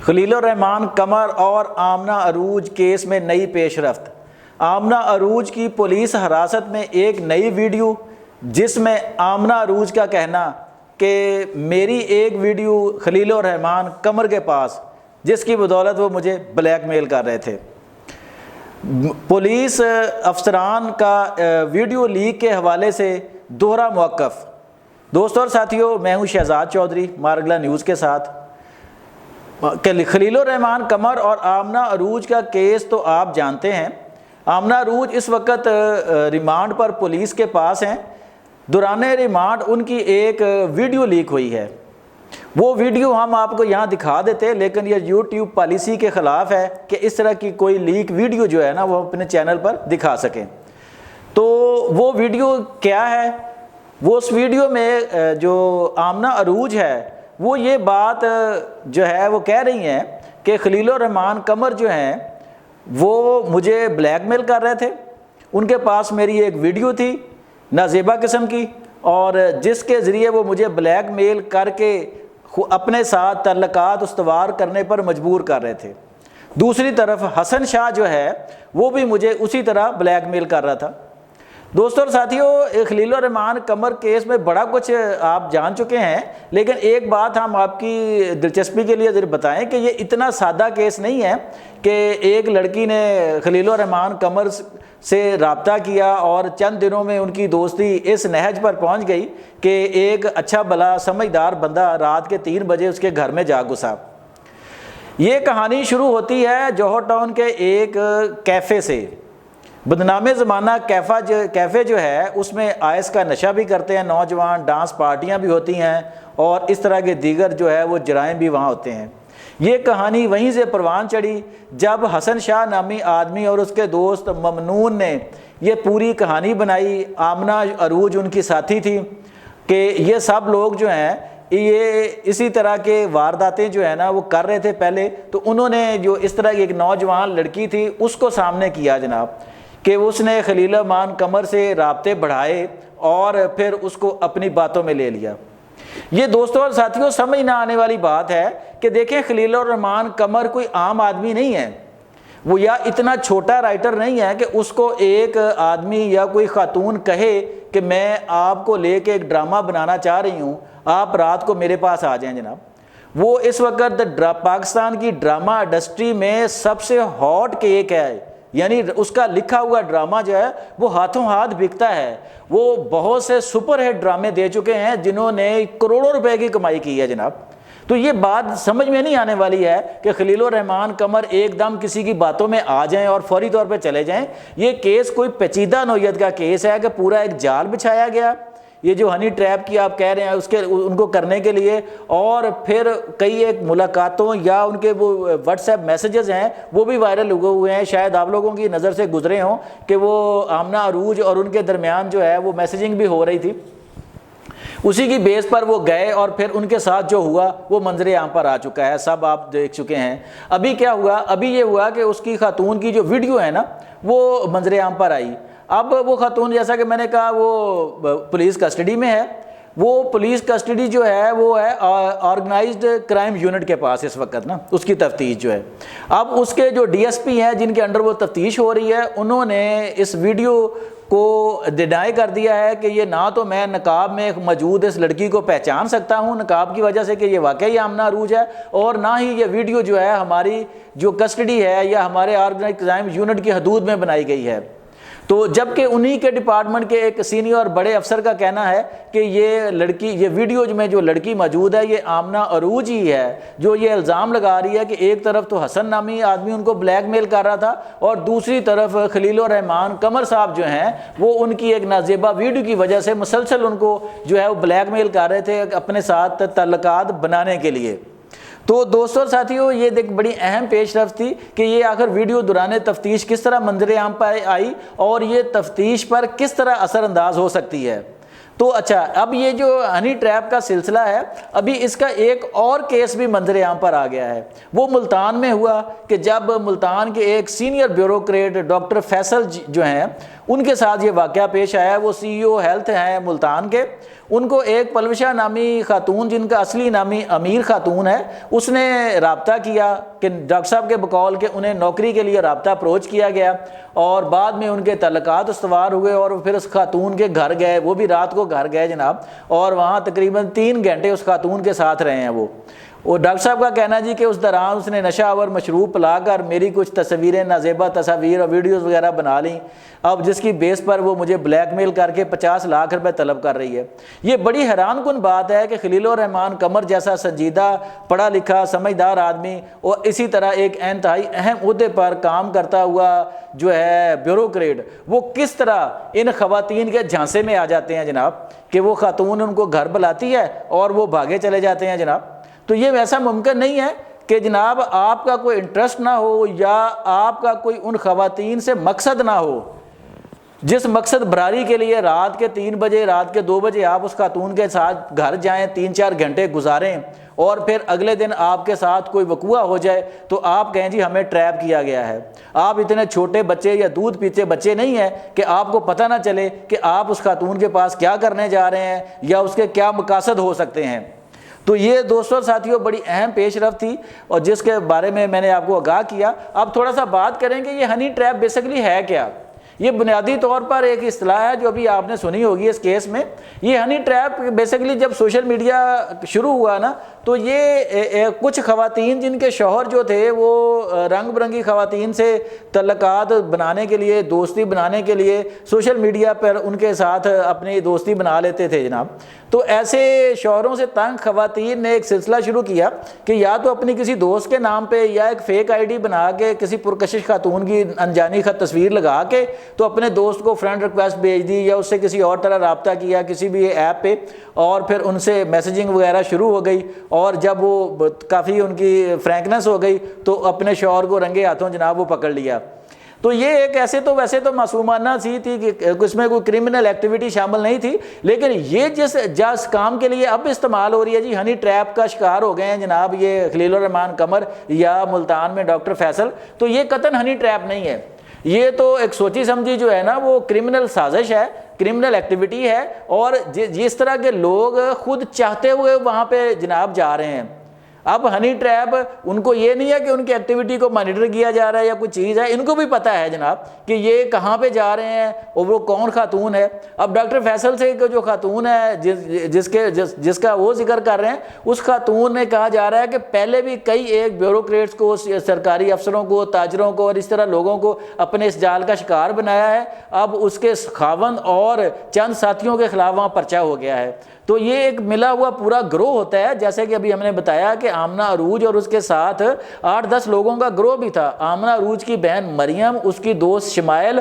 خلیل الرحمان قمر اور آمنہ عروج کیس میں نئی پیش رفت۔ آمنہ عروج کی پولیس حراست میں ایک نئی ویڈیو، جس میں آمنہ عروج کا کہنا کہ میری ایک ویڈیو خلیل الرحمان قمر کے پاس، جس کی بدولت وہ مجھے بلیک میل کر رہے تھے۔ پولیس افسران کا ویڈیو لیک کے حوالے سے دوہرا موقف۔ دوستوں اور ساتھیوں، میں ہوں شہزاد چودھری مارگلا نیوز کے ساتھ۔ خلیل الرحمان قمر اور آمنہ عروج کا کیس تو آپ جانتے ہیں۔ آمنہ عروج اس وقت ریمانڈ پر پولیس کے پاس ہیں۔ دوران ریمانڈ ان کی ایک ویڈیو لیک ہوئی ہے۔ وہ ویڈیو ہم آپ کو یہاں دکھا دیتے، لیکن یہ یوٹیوب پالیسی کے خلاف ہے کہ اس طرح کی کوئی لیک ویڈیو جو ہے نا وہ اپنے چینل پر دکھا سکیں۔ تو وہ ویڈیو کیا ہے؟ وہ اس ویڈیو میں جو آمنہ عروج ہے وہ یہ بات جو ہے وہ کہہ رہی ہیں کہ خلیل الرحمان قمر جو ہیں وہ مجھے بلیک میل کر رہے تھے۔ ان کے پاس میری ایک ویڈیو تھی نازیبا قسم کی، اور جس کے ذریعے وہ مجھے بلیک میل کر کے اپنے ساتھ تعلقات استوار کرنے پر مجبور کر رہے تھے۔ دوسری طرف حسن شاہ جو ہے وہ بھی مجھے اسی طرح بلیک میل کر رہا تھا۔ دوستوں اور ساتھیوں، خلیل الرحمان قمر کیس میں بڑا کچھ آپ جان چکے ہیں، لیکن ایک بات ہم آپ کی دلچسپی کے لیے ذرا بتائیں کہ یہ اتنا سادہ کیس نہیں ہے کہ ایک لڑکی نے خلیل الرحمان قمر سے رابطہ کیا اور چند دنوں میں ان کی دوستی اس نہج پر پہنچ گئی کہ ایک اچھا بھلا سمجھدار بندہ رات کے 3 بجے اس کے گھر میں جا گھسا۔ یہ کہانی شروع ہوتی ہے جوہر ٹاؤن کے ایک کیفے سے۔ بدنام زمانہ کیفے جو ہے اس میں آئس کا نشہ بھی کرتے ہیں نوجوان، ڈانس پارٹیاں بھی ہوتی ہیں اور اس طرح کے دیگر جو ہے وہ جرائم بھی وہاں ہوتے ہیں۔ یہ کہانی وہیں سے پروان چڑھی جب حسن شاہ نامی آدمی اور اس کے دوست ممنون نے یہ پوری کہانی بنائی۔ آمنہ عروج ان کی ساتھی تھی کہ یہ سب لوگ جو ہیں یہ اسی طرح کے وارداتیں جو ہے نا وہ کر رہے تھے پہلے، تو انہوں نے جو اس طرح کی ایک نوجوان لڑکی تھی اس کو سامنے کیا جناب کہ اس نے خلیل الرحمان قمر سے رابطے بڑھائے اور پھر اس کو اپنی باتوں میں لے لیا۔ یہ دوستوں اور ساتھیوں سمجھ نہ آنے والی بات ہے کہ دیکھیں خلیل الرحمان قمر کوئی عام آدمی نہیں ہے، وہ یا اتنا چھوٹا رائٹر نہیں ہے کہ اس کو ایک آدمی یا کوئی خاتون کہے کہ میں آپ کو لے کے ایک ڈرامہ بنانا چاہ رہی ہوں، آپ رات کو میرے پاس آ جائیں جناب۔ وہ اس وقت پاکستان کی ڈرامہ انڈسٹری میں سب سے ہاٹ کیک ہے، یعنی اس کا لکھا ہوا ڈرامہ جو ہے وہ ہاتھوں ہاتھ بکتا ہے۔ وہ بہت سے سپر ہٹ ڈرامے دے چکے ہیں جنہوں نے کروڑوں روپے کی کمائی کی ہے جناب۔ تو یہ بات سمجھ میں نہیں آنے والی ہے کہ خلیل الرحمان قمر ایک دم کسی کی باتوں میں آ جائیں اور فوری طور پہ چلے جائیں۔ یہ کیس کوئی پیچیدہ نوعیت کا کیس ہے کہ پورا ایک جال بچھایا گیا، یہ جو ہنی ٹریپ کی آپ کہہ رہے ہیں ان کو کرنے کے لیے، اور پھر کئی ایک ملاقاتوں یا ان کے وہ واٹس ایپ میسیجز ہیں وہ بھی وائرل ہوئے ہیں، شاید آپ لوگوں کی نظر سے گزرے ہوں کہ وہ آمنہ عروج اور ان کے درمیان جو ہے وہ میسیجنگ بھی ہو رہی تھی۔ اسی کی بیس پر وہ گئے اور پھر ان کے ساتھ جو ہوا وہ منظر عام پر آ چکا ہے، سب آپ دیکھ چکے ہیں۔ ابھی کیا ہوا؟ ابھی یہ ہوا کہ اس کی خاتون کی جو ویڈیو ہے نا وہ منظر عام پر آئی۔ اب وہ خاتون جیسا کہ میں نے کہا وہ پولیس کسٹڈی میں ہے۔ وہ پولیس کسٹڈی جو ہے وہ ہے آرگنائزڈ کرائم یونٹ کے پاس اس وقت نا، اس کی تفتیش جو ہے۔ اب اس کے جو ڈی ایس پی ہیں جن کے انڈر وہ تفتیش ہو رہی ہے، انہوں نے اس ویڈیو کو ڈینائی کر دیا ہے کہ یہ نہ تو میں نقاب میں موجود اس لڑکی کو پہچان سکتا ہوں نقاب کی وجہ سے کہ یہ واقعی آمنہ عروج ہے، اور نہ ہی یہ ویڈیو جو ہے ہماری جو کسٹڈی ہے یا ہمارے آرگنائزڈ کرائم یونٹ کی حدود میں بنائی گئی ہے۔ تو جبکہ انہی کے ڈپارٹمنٹ کے ایک سینئر اور بڑے افسر کا کہنا ہے کہ یہ ویڈیو میں جو لڑکی موجود ہے یہ آمنہ عروج ہی ہے، جو یہ الزام لگا رہی ہے کہ ایک طرف تو حسن نامی آدمی ان کو بلیک میل کر رہا تھا اور دوسری طرف خلیل الرحمان قمر صاحب جو ہیں وہ ان کی ایک نازیبا ویڈیو کی وجہ سے مسلسل ان کو جو ہے وہ بلیک میل کر رہے تھے اپنے ساتھ تعلقات بنانے کے لیے۔ تو دوستوں اور ساتھیوں، یہ ایک بڑی اہم پیش رفت تھی کہ یہ آخر ویڈیو دوران تفتیش کس طرح منظر عام پر آئی اور یہ تفتیش پر کس طرح اثر انداز ہو سکتی ہے۔ تو اچھا، اب یہ جو ہنی ٹریپ کا سلسلہ ہے، ابھی اس کا ایک اور کیس بھی منظر عام پر آ گیا ہے۔ وہ ملتان میں ہوا کہ جب ملتان کے ایک سینئر بیوروکریٹ ڈاکٹر فیصل جو ہیں ان کے ساتھ یہ واقعہ پیش آیا۔ وہ سی ای او ہیلتھ ہیں ملتان کے، ان کو ایک پلوشہ نامی خاتون جن کا اصلی نامی امیر خاتون ہے اس نے رابطہ کیا کہ ڈاکٹر صاحب کے بقول کہ انہیں نوکری کے لیے رابطہ اپروچ کیا گیا اور بعد میں ان کے تعلقات استوار ہوئے اور پھر اس خاتون کے گھر گئے، وہ بھی رات کو گھر گئے جناب، اور وہاں تقریباً 3 گھنٹے اس خاتون کے ساتھ رہے ہیں وہ ڈاکٹر صاحب کا کہنا جی کہ اس دوران اس نے نشہ آور مشروب پلا کر میری کچھ تصویریں، نازیبا تصاویر اور ویڈیوز وغیرہ بنا لیں، اب جس کی بیس پر وہ مجھے بلیک میل کر کے 50 لاکھ روپے طلب کر رہی ہے۔ یہ بڑی حیران کن بات ہے کہ خلیل الرحمان قمر جیسا سنجیدہ، پڑھا لکھا، سمجھدار آدمی اور اسی طرح ایک انتہائی اہم عہدے پر کام کرتا ہوا جو ہے بیوروکریٹ، وہ کس طرح ان خواتین کے جھانسے میں آ جاتے ہیں جناب کہ وہ خاتون ان کو گھر بلاتی ہے اور وہ بھاگے چلے جاتے ہیں جناب۔ تو یہ ویسا ممکن نہیں ہے کہ جناب آپ کا کوئی انٹرسٹ نہ ہو یا آپ کا کوئی ان خواتین سے مقصد نہ ہو، جس مقصد براری کے لیے رات کے 3 بجے، رات کے 2 بجے آپ اس خاتون کے ساتھ گھر جائیں، 3-4 گھنٹے گزاریں اور پھر اگلے دن آپ کے ساتھ کوئی وقوع ہو جائے تو آپ کہیں جی ہمیں ٹریپ کیا گیا ہے۔ آپ اتنے چھوٹے بچے یا دودھ پیتے بچے نہیں ہیں کہ آپ کو پتہ نہ چلے کہ آپ اس خاتون کے پاس کیا کرنے جا رہے ہیں یا اس کے کیا مقاصد ہو سکتے ہیں۔ تو یہ دوستوں اور ساتھیوں بڑی اہم پیش رفت تھی اور جس کے بارے میں نے آپ کو آگاہ کیا۔ اب تھوڑا سا بات کریں کہ یہ ہنی ٹریپ بیسیکلی ہے کیا۔ یہ بنیادی طور پر ایک اصطلاح ہے جو ابھی آپ نے سنی ہوگی اس کیس میں۔ یہ ہنی ٹریپ بیسیکلی جب سوشل میڈیا شروع ہوا نا تو یہ کچھ خواتین جن کے شوہر جو تھے وہ رنگ برنگی خواتین سے تعلقات بنانے کے لیے، دوستی بنانے کے لیے سوشل میڈیا پر ان کے ساتھ اپنی دوستی بنا لیتے تھے جناب۔ تو ایسے شوہروں سے تنگ خواتین نے ایک سلسلہ شروع کیا کہ یا تو اپنی کسی دوست کے نام پہ یا ایک فیک آئی ڈی بنا کے کسی پرکشش خاتون کی انجانی تصویر لگا کے تو اپنے دوست کو فرینڈ ریکویسٹ بھیج دی یا اس سے کسی اور طرح رابطہ کیا کسی بھی ایپ پہ اور پھر ان سے میسیجنگ وغیرہ شروع ہو گئی، اور جب وہ کافی ان کی فرینکنس ہو گئی تو اپنے شوہر کو رنگے ہاتھوں جناب وہ پکڑ لیا۔ تو یہ ایک ایسے تو ویسے تو معصومانہ سی تھی کہ اس میں کوئی کرمنل ایکٹیویٹی شامل نہیں تھی، لیکن یہ جس کام کے لیے اب استعمال ہو رہی ہے جی ہنی ٹریپ کا شکار ہو گئے ہیں جناب یہ خلیل الرحمان قمر یا ملتان میں ڈاکٹر فیصل، تو یہ قطعاً ہنی ٹریپ نہیں ہے، یہ تو ایک سوچی سمجھی جو ہے نا وہ کرمنل سازش ہے، کرمنل ایکٹیویٹی ہے، اور جس طرح کے لوگ خود چاہتے ہوئے وہاں پہ جناب جا رہے ہیں۔ اب ہنی ٹریپ ان کو یہ نہیں ہے کہ ان کی ایکٹیویٹی کو مانیٹر کیا جا رہا ہے یا کوئی چیز ہے، ان کو بھی پتہ ہے جناب کہ یہ کہاں پہ جا رہے ہیں اور وہ کون خاتون ہے۔ اب ڈاکٹر فیصل سے جو خاتون ہے جس کا وہ ذکر کر رہے ہیں، اس خاتون نے کہا جا رہا ہے کہ پہلے بھی کئی ایک بیوروکریٹس کو، سرکاری افسروں کو، تاجروں کو اور اس طرح لوگوں کو اپنے اس جال کا شکار بنایا ہے، اب اس کے خاوند اور چند ساتھیوں کے خلاف وہاں پرچہ ہو گیا ہے۔ تو یہ ایک ملا ہوا پورا گروہ ہوتا ہے، جیسے کہ ابھی ہم نے بتایا کہ آمنہ عروج اور اس کے ساتھ 8-10 لوگوں کا گروہ بھی تھا۔ آمنہ عروج کی بہن مریم، اس کی دوست شمائل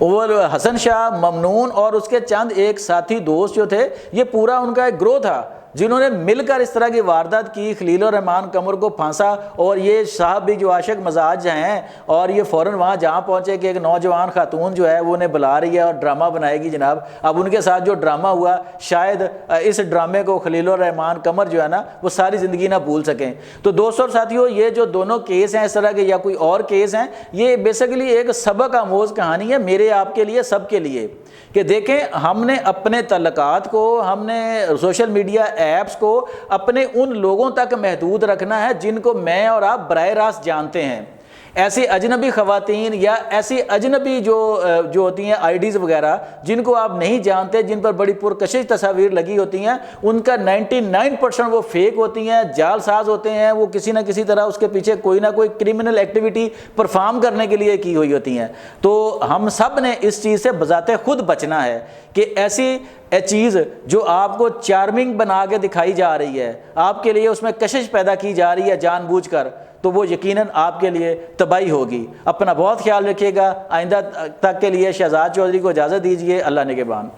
اور حسن شاہ، ممنون اور اس کے چند ایک ساتھی دوست جو تھے، یہ پورا ان کا ایک گروہ تھا جنہوں نے مل کر اس طرح کی واردات کی، خلیل الرحمان قمر کو پھانسا، اور یہ صاحب بھی جو عاشق مزاج ہیں اور یہ فوراً وہاں جہاں پہنچے کہ ایک نوجوان خاتون جو ہے وہ انہیں بلا رہی ہے اور ڈرامہ بنائے گی جناب۔ اب ان کے ساتھ جو ڈرامہ ہوا شاید اس ڈرامے کو خلیل الرحمان قمر جو ہے نا وہ ساری زندگی نہ بھول سکیں۔ تو دوستوں اور ساتھیوں یہ جو دونوں کیس ہیں اس طرح کے یا کوئی اور کیس ہیں، یہ بیسیکلی ایک سبق آموز کہانی ہے میرے آپ کے لیے، سب کے لیے، کہ دیکھیں ہم نے اپنے تعلقات کو، ہم نے سوشل میڈیا ایپس کو اپنے ان لوگوں تک محدود رکھنا ہے جن کو میں اور آپ براہ راست جانتے ہیں۔ ایسی اجنبی خواتین یا ایسی اجنبی جو ہوتی ہیں آئی ڈیز وغیرہ جن کو آپ نہیں جانتے، جن پر بڑی پرکشش تصاویر لگی ہوتی ہیں، ان کا 99% وہ فیک ہوتی ہیں، جال ساز ہوتے ہیں، وہ کسی نہ کسی طرح اس کے پیچھے کوئی نہ کوئی کرمنل ایکٹیویٹی پرفارم کرنے کے لیے کی ہوئی ہوتی ہیں۔ تو ہم سب نے اس چیز سے بذات خود بچنا ہے کہ ایسی چیز جو آپ کو چارمنگ بنا کے دکھائی جا رہی ہے، آپ کے لیے اس میں کشش پیدا کی جا رہی ہے جان بوجھ کر، تو وہ یقیناً آپ کے لیے تباہی ہوگی۔ اپنا بہت خیال رکھیے گا۔ آئندہ تک کے لیے شہزاد چودھری کو اجازت دیجیے۔ اللہ نگہبان۔